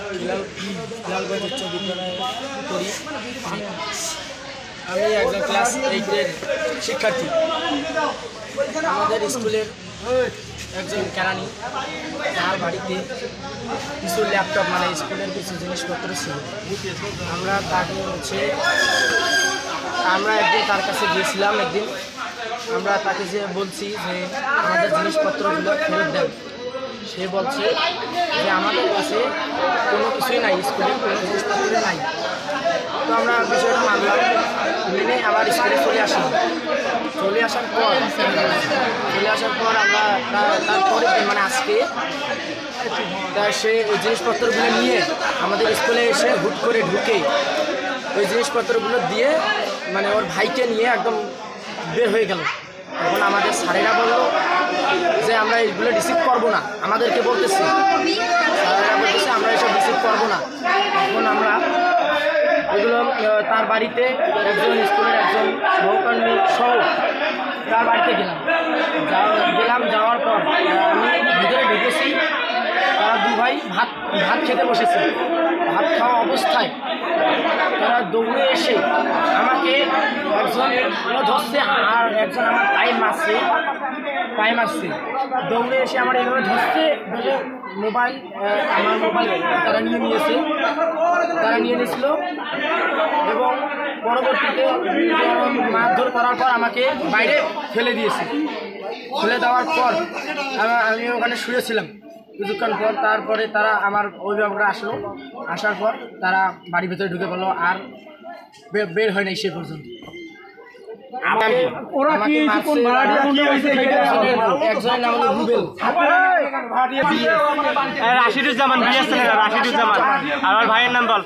হিলালগঞ্জ উচ্চ বিদ্যালয়ে পড়ি। আমি একজন ক্লাস 8-এর শিক্ষার্থী। আমাদের স্কুলের একজন কেরানি, তার বাড়িতে কিছু ল্যাপটপ মানে স্কুলের কিছু জিনিসপত্র ছিল। আমরা একদিন তার কাছে গিয়েছিলাম। আমরা তাকে যে বলছি যে আমাদের জিনিসপত্রগুলো ফেরত দেন। সে বলছে যে আমাদের কাছে কোনো কিছুই নাই, স্কুলের কোনো জিনিসপত্র নাই। তো আমরা বিষয়টা মানলাম, মেনে আবার স্কুলে চলে আসার পর আমরা তারপরে মানে আজকে সে ওই জিনিসপত্রগুলো নিয়ে আমাদের স্কুলে এসে হুট করে ঢুকে ওই জিনিসপত্রগুলো দিয়ে মানে ওর ভাইকে নিয়ে একদম বের হয়ে গেল। তখন আমাদের স্যারেরা বললো যে আমরা এইগুলো রিসিভ করবো না, আমাদেরকে বলতেছে আমরা এসব রিসিভ করবো না। তখন আমরা এগুলো তার বাড়িতে স্কুলের একজন সহকর্মী সহ তার বাড়িতে যাওয়ার পর আমি ভিতরে ঢুকেছি। তারা দু ভাই ভাত খেতে বসেছে। ভাত খাওয়া অবস্থায় তারা দৌড়ে এসে আমাকে একজন ধরছে আর একজন আমার পায়ে মারছে। দৌড়ে এসে আমার এভাবে ধরছে, আমার মোবাইল তারা নিয়ে নিয়েছিল এবং পরবর্তীতে মারধর করার পর আমাকে বাইরে ফেলে দেওয়ার পর আমি ওখানে শুয়েছিলাম কিছুক্ষণ পর। তারপরে তারা আমার অভিভাবকরা আসার পর তারা বাড়ির ভেতরে ঢুকে পড়লো, আর বের হয় নাই সে পর্যন্ত। রাশিদুজ্জামান, আমার ভাইয়ের নাম বল।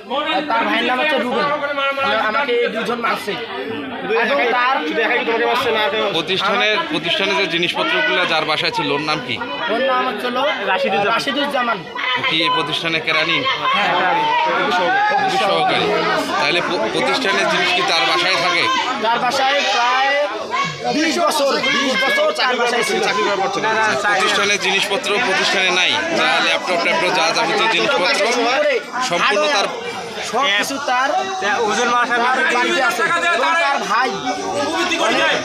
তার ভাইয়ের নাম হচ্ছে রুবেল। আমাকে দুজন মারছে। প্রতিষ্ঠানে যে জিনিসপত্রগুলো যার বাসায় ছিল ওর নাম কি? ওর নাম হচ্ছিল রাশিদুজ্জামান। কি এই প্রতিষ্ঠানে কেরানি? সহকারী। তাহলে প্রতিষ্ঠানের জিনিস কি তার বাসায় থাকে? তার বাসায় প্রায় 20 বছর তার বাসায় ছিল। প্রতিষ্ঠানের জিনিসপত্র প্রতিষ্ঠানে নাই, যা ল্যাপটপ যা যাবতীয় জিনিসপত্র সম্পূর্ণ তার সবকিছু তার বাড়িতে আছে এবং তার ভাই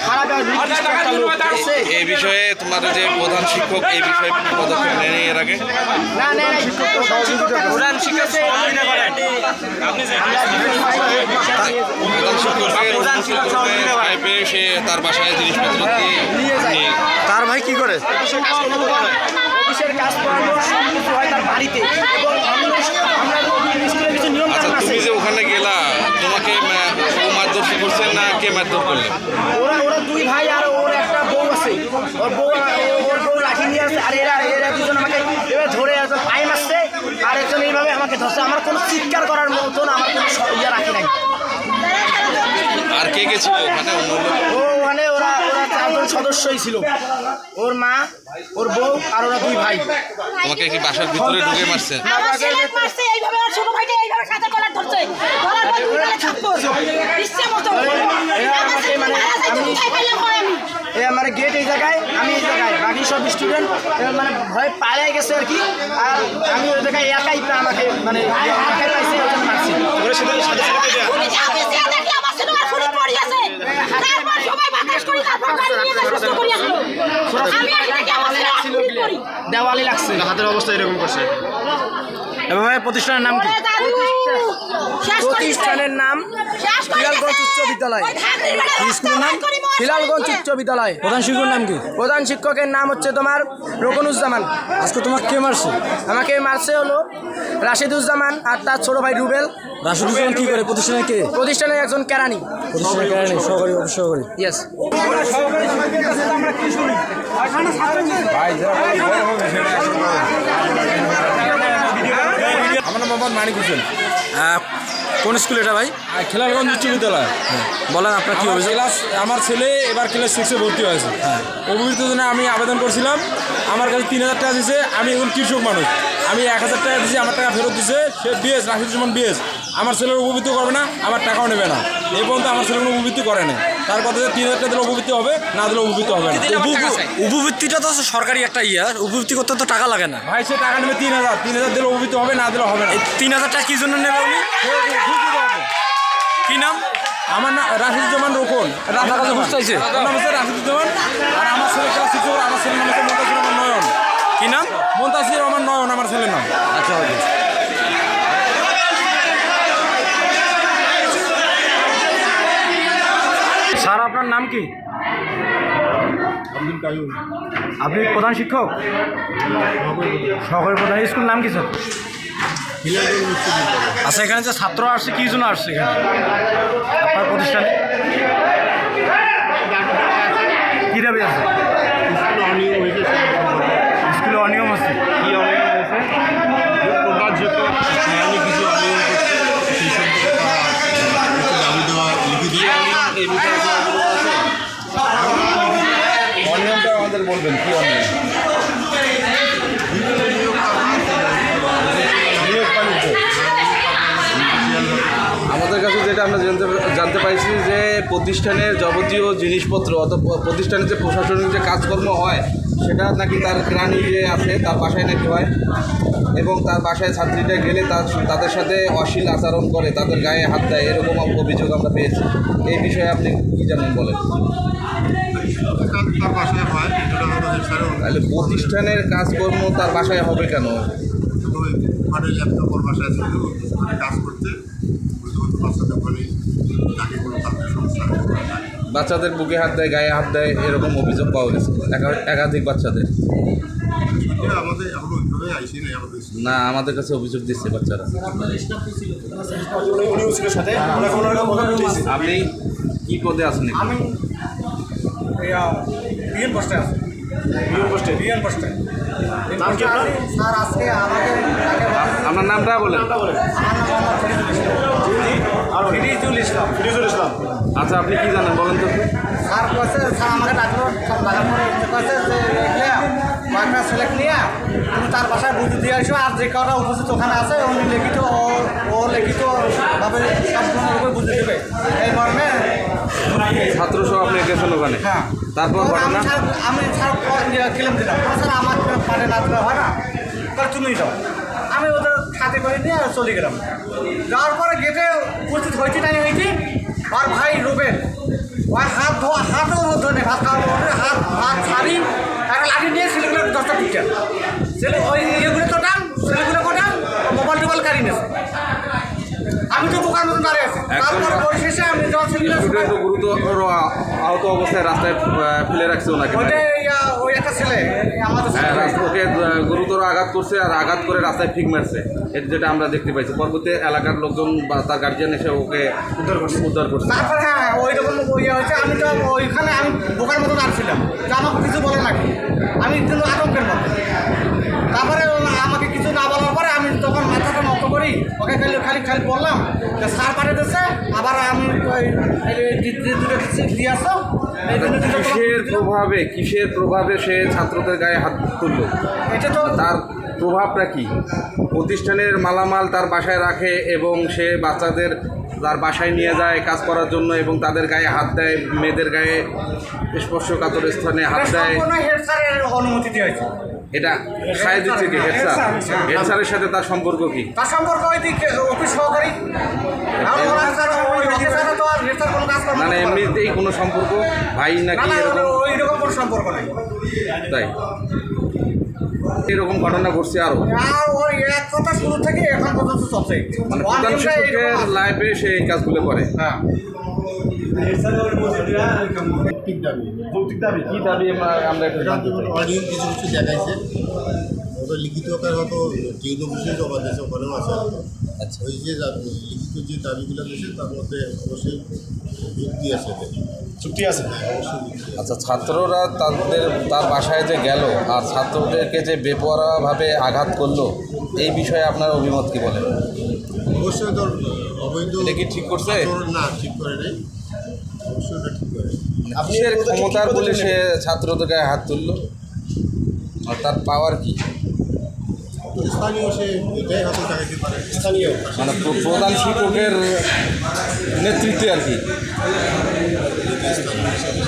খারাপ এই বিষয়ে তোমাদের যে প্রধান শিক্ষক এই বিষয়ে পদক্ষেপ নেয়নি এর আগে? প্রধান শিক্ষকের সে তার বাসায় জিনিসপত্র নিয়ে তার ভাই কি করে? অফিসের কাজ করানো সবকিছু হয় তার বাড়িতে। এবং আচ্ছা, তুমি যে ওখানে গেলা, তোমাকে ও মারধর করছেন না কে মারধর করলেন? ওরা দুই ভাই আর ওর একটা বউ আছে। ওর বউ লাঠি নিয়ে আসছে, আর এরা দুজন আমাকে এবার ধরে একজন পায়ে মারছে আর একজন এইভাবে আমাকে ধরছে। আমার কোনো চিৎকার করার মতন আমার কোনো ইয়ে রাখি নাই। আর কে ছিল ওখানে? ওখানে ওরা 4 জন সদস্যই ছিল, ওর মা, ওর বউ আর ওরা দুই ভাই। তোমাকে কি বাসার ভিতরে ঢুকে মারছে? আমার গেট এই জায়গায়, আমি এই জায়গায়, বাকি সব স্টুডেন্ট মানে ভয় পালিয়ে গেছে আর কি। আর আমি ওই জায়গায় একাই আমাকে মানে একাই পাইছি, ওই জন্য মারছি। দেওয়ালি লাগছে, হাতের অবস্থা এরকম করছে। এভাবে প্রতিষ্ঠানের নাম কি? প্রতিষ্ঠানের নাম হিলালগঞ্জ উচ্চ বিদ্যালয়। স্কুলের নাম হিলালগঞ্জ উচ্চ বিদ্যালয়। প্রধান শিক্ষকের নাম কি? প্রধান শিক্ষকের নাম হচ্ছে তোমার রোকনুজ্জামান। আজকে তোমাকে কে মারছে? আমাকে মারছে হলো রাশিদুজ্জামান আর তার ছোট ভাই রুবেল। রাশিদুজ্জামান কি করে? প্রতিষ্ঠানে কে? প্রতিষ্ঠানের একজন কেরানি। প্রতিষ্ঠানের কেরানি, সহকারী, সহকারী। ইয়েস। আমার নাম মোহাম্মদ মানিক হোসেন। কোন স্কুল এটা ভাই? হিলালগঞ্জ উচ্চ বিদ্যালয়। বলেন আপনার কি অভিযোগ? আমার ছেলে এবার ক্লাস 6-এ ভর্তি হয়েছে। অভিযোগের জন্য আমি আবেদন করছিলাম, আমার কাছে 3000 টাকা দিয়েছে। আমি এখন কৃষক মানুষ, আমি 1000 টাকা দিয়েছি, আমার টাকা ফেরত দিয়েছে সে বিএস, রাশিদুজ্জামান বিএস। আমার ছেলের উপবৃত্তি করবে না, আমার টাকাও নেবে না। এই পর্যন্ত আমার ছেলে কোনো উপবৃত্তি করে না। তার কথা যে 3000 টাকা দিলে উপবৃত্তি হবে, না দিলে উপবৃত্তি হবে না। উপবৃত্তিটা তো সরকারি একটা উপবৃত্তি করতে তো টাকা লাগে না ভাই সে টাকা নেবে 3000 দিলে উপবৃত্তি হবে, না দিলে হবে না। এই 3000 টাকা কি জন্য নেবে উনি? কি নাম? আমার না রাশিদুজ্জামান রোকন, আপনার কাছে বুঝতে চাইছে? আমার নাম হচ্ছে রাশিদুজ্জামান, আর আমার ছেলে ক্লাস 6 পড়ে, আমার ছেলের নাম হচ্ছে মুনতাসির রহমান নয়ন। কি নাম? মুনতাসির রহমান নয়ন আমার ছেলের নাম। আচ্ছা ওকে। স্যার আপনার নাম কি? আপনি প্রধান শিক্ষক? সহকারী প্রধান। স্কুল নাম কি স্যার? আচ্ছা এখানে যে ছাত্র আসছে কি জন্য আসছে এখানে আপনার প্রতিষ্ঠানে? কী দাবি আছে? স্কুলে অনিয়ম আছে। কি অনিয়ম হয়েছে? অনিয়মটা আমাদের বলবেন, কি অনিয়ম? আমাদের কাছে যেটা আমরা জানতে পাইছি যে প্রতিষ্ঠানের যাবতীয় জিনিসপত্র অথবা প্রতিষ্ঠানের যে প্রশাসনিক যে কাজকর্ম হয় সেটা নাকি তার গ্রানি যে আছে তার বাসায় নাকি হয়, এবং তার বাসায় ছাত্রীরা গেলে তাদের সাথে অশ্লীল আচরণ করে, তাদের গায়ে হাত দেয়, এরকম অভিযোগ আমরা পেয়েছি। এই বিষয়ে আপনি কী জানেন বলেন? তাহলে প্রতিষ্ঠানের কাজকর্ম তার বাসায় হবে কেন? বাচ্চাদের বুকে হাত দেয়, গায়ে হাত দেয়, এরকম অভিযোগ পাওয়া গেছে একাধিক বাচ্চাদের। না, আমাদের কাছে অভিযোগ দিচ্ছে বাচ্চারা। আপনি কি পদে আছেন? আমি বিএন পোস্টে আছি। বিএন পোস্টে স্যার আজকে আমাদের আপনার নামটা বলেন। ফিরিজুল ইসলাম। আচ্ছা আপনি কি জানেন বলেন তো? স্যার কয়েছে, স্যার আমাকে ডাকলো, সব ডাকার পরে কয়েছে যে কয়েকটা সিলেক্ট নিয়ে তুমি তার বাসায় বুঝে দিয়ে আসো, আর যে কটা উপস্থিত ওখানে আছে উনি লিখিত ও লিখিতভাবে সম্পূর্ণরূপে বুঝে দেবে, এই মর্মে। ছাত্র সহ আপনি গেছেন ওখানে? হ্যাঁ। তারপর ঘটনা? আমি স্যার ক্লেম দিলাম, স্যার আমার পাটে না দিলে হয় না, তাহলে তুমি যাও। আমি ওদের সাথে করে নিয়ে চলে গেলাম। যাওয়ার পরে গেটে উপস্থিত হয়েছি নাই হয়েছি, আর ভাই রুবেন ওই হাতও ধরে ভাত খাওয়ার হাত ছাড়ি একটা লাঠি নিয়ে ছেলেগুলো 10টা টিকা ছেলে ওই ইয়েগুলো তো টান, ছেলেগুলো কোটান, মোবাইল টোবাইল কারি নিয়েছে। আমি তো বোকার মতন দাঁড়িয়ে আছি। তারপরে পরিশেষে আমি যখন ছেলেগুলো গুরুতর আহত অবস্থায় রাস্তায় ফেলে রাখছে ওনাকে। ওই একটা ছেলে আমাদের ওকে গুরুতর আঘাত করছে, আর আঘাত করে রাস্তায় ফিক মারছে, এটা যেটা আমরা দেখতে পাইছি। পরবর্তী এলাকার লোকজন বা তার গার্জিয়ান এসে ওকে উদ্ধার করছে। তারপরে হ্যাঁ ওইরকম ইয়ে হয়েছে। আমি তো ওইখানে আমি বোকার মতো দাঁড়ছিলাম, যে আমাকে কিছু বলে নাকি, আমি কিন্তু আতঙ্কের মতো। তারপরে আমাকে কিছু না বলার পরে আমি তখন মাথাটা নত করি, ওকে খালি বললাম যে স্যার পাঠিয়ে দিচ্ছে, আবার আমি দিয়ে আসো। কিসের প্রভাবে সে ছাত্রদের গায়ে হাত তুলল? এটা তো তার প্রভাবটা কি? প্রতিষ্ঠানের মালামাল তার বাসায় রাখে এবং সে বাচ্চাদের তার বাসায় নিয়ে যায় কাজ করার জন্য, এবং তাদের গায়ে হাত দেয়, মেয়েদের গায়ে স্পর্শকাতর স্থানে হাত দেয়। হেড স্যারের অনুমতি দিয়ে হয়েছে। এটা সাহায্য দিচ্ছে কি হেড স্যার? হেড স্যারের সাথে তার সম্পর্ক কি? তার সম্পর্ক অফিস সহকারী, মানে এমনিতেই কোনো সম্পর্ক ভাই নাকি ওইরকম কোনো সম্পর্ক নেই। তাই এরকম ঘটনা ঘটছে আরো? আর ওই এক কথা শুরু থেকে এখন পর্যন্ত চলছে, মানে প্রধান শিক্ষকের লাইফে সে এই কাজগুলো করে। হ্যাঁ। কি দাবি আমরা একটু জানতে চাই। অডিও কিছু দেখাইছে, ওটা লিখিত আকার হয়তো যেগুলো অফিসে জমা দিয়েছে ওখানেও আছে। আচ্ছা, ওই যে লিখিত যে দাবিগুলো দিয়েছে তার মধ্যে অবশ্যই যুক্তি আছে, চুক্তি আছে। আচ্ছা, ছাত্ররা তার বাসায় যে গেল আর ছাত্রদেরকে যে বেপরোয়াভাবে আঘাত করলো, এই বিষয়ে আপনার অভিমত কি বলেন? অবশ্যই তোর অবৈধ এটা কি ঠিক করছে? না, ঠিক করে নেই, অবশ্যই ওটা ঠিক করে। কিসের ক্ষমতার বলে সে ছাত্রদের গায়ে হাত তুললো, আর তার পাওয়ার কি? স্থানীয় সে এটাই হয়তো চাইতে পারে, স্থানীয় মানে প্রধান শিক্ষকের নেতৃত্বে আর কি। স্থানীয় হিসাবে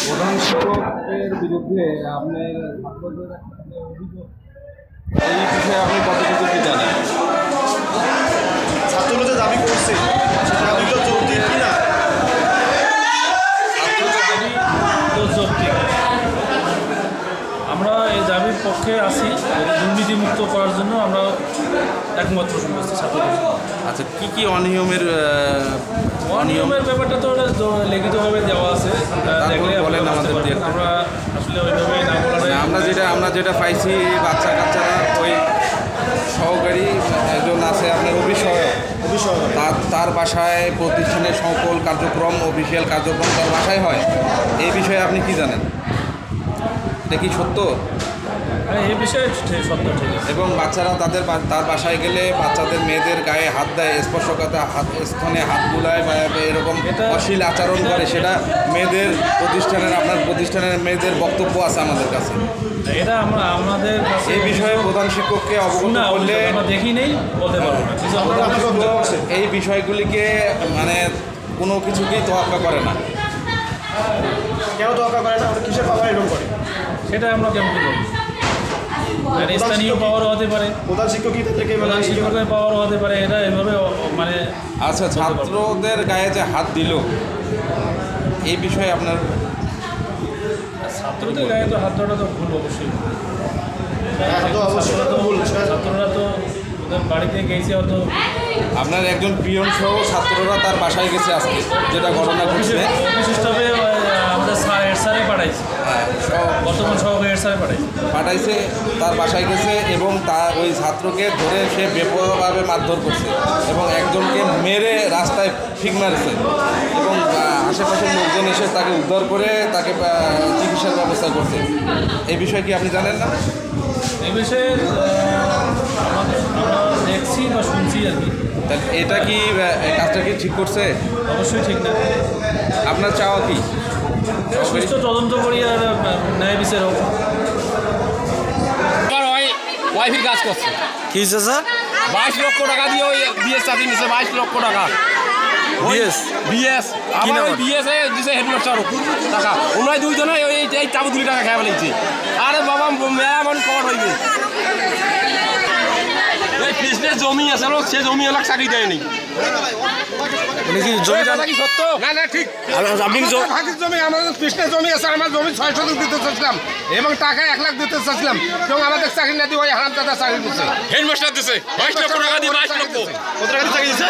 প্রধান শিক্ষকের বিরুদ্ধে আপনার ছাত্রদের একটা অভিযোগ, এই বিষয়ে আপনি কতটুকু কি জানেন? ছাত্ররা যে দাবি করছে সে দাবিগুলো যৌক্তিক কিনা আমরা এই দাবির পক্ষে আছি, দুর্নীতিমুক্ত করার জন্য আমরা একমাত্র সমস্ত ছাত্রদের। আচ্ছা, কি কি অনিয়মের অনিয়মের ব্যাপারটা তো ওটা লিখিতভাবে দেওয়া আছে, দেখলে বলেন আমাদের দিয়ে। আমরা আসলে ওইভাবে না বলাটাই আমরা যেটা পাইছি, বাচ্চা কাচ্চারা ওই সহকারী একজন আছে আপনার অভিষয়ক, তার বাসায় প্রতিষ্ঠানের সকল কার্যক্রম, অফিসিয়াল কার্যক্রম তার বাসায় হয়। এই বিষয়ে আপনি কি জানেন? এটা কি সত্য? এই বিষয়ে সত্য, ঠিক আছে। এবং বাচ্চারা তার বাসায় গেলে বাচ্চাদের মেয়েদের গায়ে হাত দেয়, স্পর্শকাতা স্থানে হাত বুলায় বা এরকম অশ্লীল আচরণ করে, সেটা মেয়েদের আপনার প্রতিষ্ঠানের মেয়েদের বক্তব্য আছে আমাদের কাছে। এটা আমাদের এই বিষয়ে প্রধান শিক্ষককে অবগত করলে আমরা দেখি নেই, বলতে পারবো না। কিন্তু আমরা প্রধান শিক্ষক এই বিষয়গুলিকে মানে কোনো কিছুকেই তোয়াক্কা করে না। কেন তোয়াক্কা করে না? কিসের পাওয়ার এরকম করে? সেটা আমরা কেমন করি? স্থানীয় পাওয়ারও হতে পারে, প্রধান শিক্ষক কি থেকে প্রধান শিক্ষকের পাওয়ারও হতে পারে। এটা এভাবে মানে আচ্ছা, ছাত্রদের গায়ে যে হাত দিল, এই বিষয়ে আপনার ছাত্রদের গায়ে তো হাত দেওয়াটা তো ভুল, অবশ্যই ছাত্ররা তো ওদের বাড়িতে গেছে, অত আপনার একজন পিয়ন সহ ছাত্ররা তার বাসায় গেছে আজকে, যেটা ঘটনা ঘটছে। অফিস স্টাফে আমাদের হেড স্যারে পাঠাইছে, বর্তমান সহকারী হেড স্যারে পাঠাইছে, তার বাসায় গেছে এবং ওই ছাত্রকে ধরে সে বেপরোয়াভাবে মারধর করছে এবং একজনকে মেরে রাস্তায় ফিক মারছে এবং আশেপাশের লোকজন এসে তাকে উদ্ধার করে তাকে চিকিৎসার ব্যবস্থা করছে। এই বিষয়ে কি আপনি জানেন না? এই বিষয়ে আমরা দেখছি বা শুনছি আর কি। তাহলে এটা কি কাজটা কি ঠিক করছে? অবশ্যই ঠিক না। আপনার চাওয়া কি? সুস্থ তদন্ত করি আর ন্যায় বিচার হোক। ওয়াইফের কাজ করছে, কি হয়েছে স্যার? 22 লক্ষ টাকা দিয়ে ওই বিএস চাকরি নিচ্ছে, 22 লক্ষ টাকা বিএস আমার ওই বিএস দিছে হেডমাস্টার টাকা, ওনায় দুইজনে এই চাবু 2 টাকা খেয়ে ফেলেছে। আরে বাবা, মেয়া মানুষ কবার হইবে? এই কৃষ্ণের জমি আছে, সে জমি এলাকা চাকরি দেয়নি। কি সত্য না? না ঠিক। আপনি জমি আমাদের কৃষ্ণের জমি আছে, আমার জমি 600 দিতে চাচ্ছিলাম এবং টাকা 1 লাখ দিতে চাচ্ছিলাম, এবং আমাদের চাকরি না দিয়ে ওই হারামজাদা চাকরি দিচ্ছে, হেডমাস্টার দিচ্ছে 22 লক্ষ টাকা দিয়ে। 22 লক্ষ কত টাকা দিয়ে চাকরি দিচ্ছে?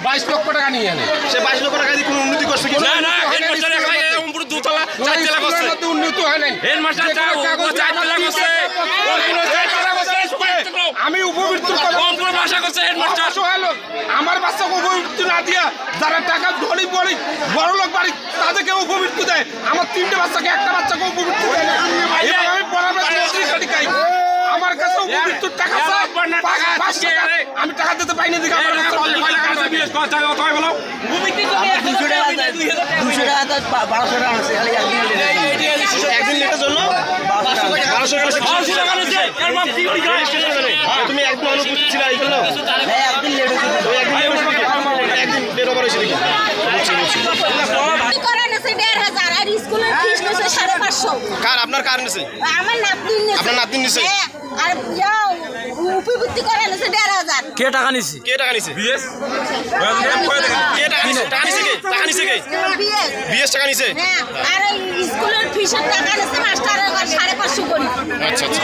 22 লক্ষ টাকা নিয়ে আনে। সে 22 লক্ষ টাকা দিয়ে কোনো উন্নতি করছে কি? না না, হেডমাস্টার একলাই উপরে 2 তলা 4 তলা করছে, উন্নতি হয় নাই। হেডমাস্টার 4 তলা করছে, আমি উপবৃত্তির ভাষা করছে হেডমাস্টার। আমার বাচ্চাকে উপবৃত্তি না দিয়া যারা টাকা গরিব গরিব বড় লোক বাড়ি তাদেরকে উপবৃত্তি দেয়, আমার 3টে বাচ্চাকে একটা বাচ্চাকে উপবৃত্তি দেয় না। আমি বরাবর খাই, আমার কাছে উপবৃত্তির টাকা আমি টাকা দিতে পাইনি। দিকে একদিন লেটের জন্য 1200 তুমি একদিন অনুপস্থিত ছিল, একদিন লেট ওভার হয়েছে। কার আপনার কার নিছে? আমার নাতনি নিছে। আপনার নাতনি নিছে? আর উপবৃত্তি করে নিছে 15,000। কে টাকা নিছে? কে টাকা নিছে? বিএস কে টাকা নিছে? টাকা নিছে কে? টাকা নিছে কে? বিএস টাকা নিছে। হ্যাঁ, আর স্কুলের ফিসের টাকা নিছে মাস্টারের 550 করে। আচ্ছা আচ্ছা।